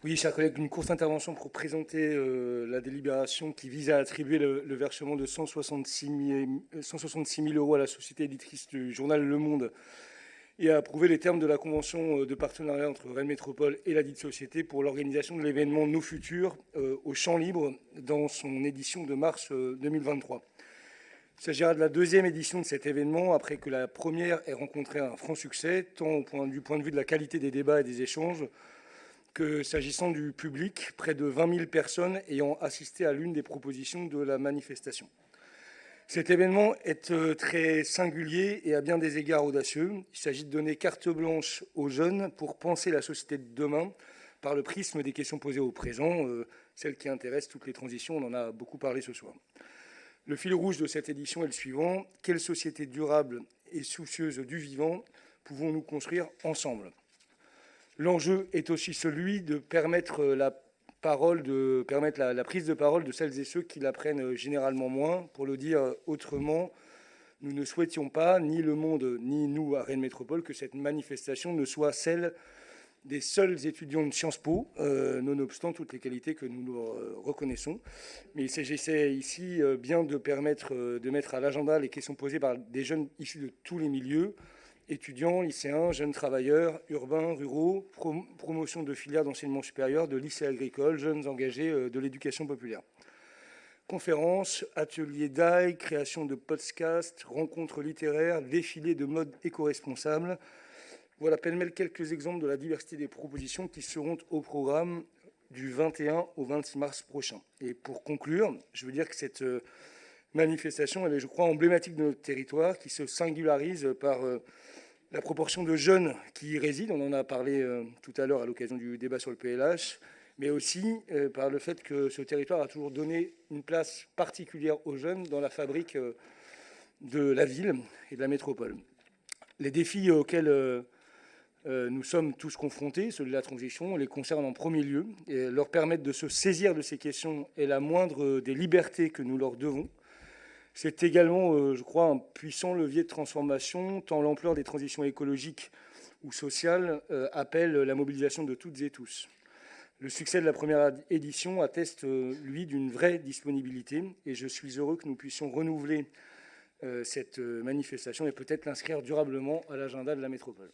Oui, chers collègues, une courte intervention pour présenter la délibération qui vise à attribuer le versement de 166 000 euros à la société éditrice du journal Le Monde et à approuver les termes de la convention de partenariat entre Rennes Métropole et la dite société pour l'organisation de l'événement Nos Futurs au Champ Libre dans son édition de mars 2023. Il s'agira de la deuxième édition de cet événement après que la première ait rencontré un franc succès, tant du point de vue de la qualité des débats et des échanges, que s'agissant du public, près de 20 000 personnes ayant assisté à l'une des propositions de la manifestation. Cet événement est très singulier et à bien des égards audacieux. Il s'agit de donner carte blanche aux jeunes pour penser la société de demain par le prisme des questions posées au présent, celles qui intéressent toutes les transitions, on en a beaucoup parlé ce soir. Le fil rouge de cette édition est le suivant: quelle société durable et soucieuse du vivant pouvons-nous construire ensemble ? L'enjeu est aussi celui de permettre la prise de parole de celles et ceux qui la prennent généralement moins. Pour le dire autrement, nous ne souhaitions pas, ni Le Monde, ni nous à Rennes Métropole, que cette manifestation ne soit celle des seuls étudiants de Sciences Po, nonobstant toutes les qualités que nous leur reconnaissons. Mais il s'agissait ici bien de mettre à l'agenda les questions posées par des jeunes issus de tous les milieux, étudiants, lycéens, jeunes travailleurs, urbains, ruraux, promotion de filières d'enseignement supérieur, de lycées agricoles, jeunes engagés de l'éducation populaire. Conférences, ateliers d'ail, création de podcasts, rencontres littéraires, défilés de mode éco-responsable. Voilà pêle-mêle quelques exemples de la diversité des propositions qui seront au programme du 21 au 26 mars prochain. Et pour conclure, je veux dire que cette manifestation, elle est, je crois, emblématique de notre territoire, qui se singularise par la proportion de jeunes qui y résident, on en a parlé tout à l'heure à l'occasion du débat sur le PLH, mais aussi par le fait que ce territoire a toujours donné une place particulière aux jeunes dans la fabrique de la ville et de la métropole. Les défis auxquels nous sommes tous confrontés, ceux de la transition, les concernent en premier lieu, et leur permettre de se saisir de ces questions est la moindre des libertés que nous leur devons. C'est également, je crois, un puissant levier de transformation, tant l'ampleur des transitions écologiques ou sociales appelle la mobilisation de toutes et tous. Le succès de la première édition atteste, lui, d'une vraie disponibilité, et je suis heureux que nous puissions renouveler cette manifestation et peut-être l'inscrire durablement à l'agenda de la métropole.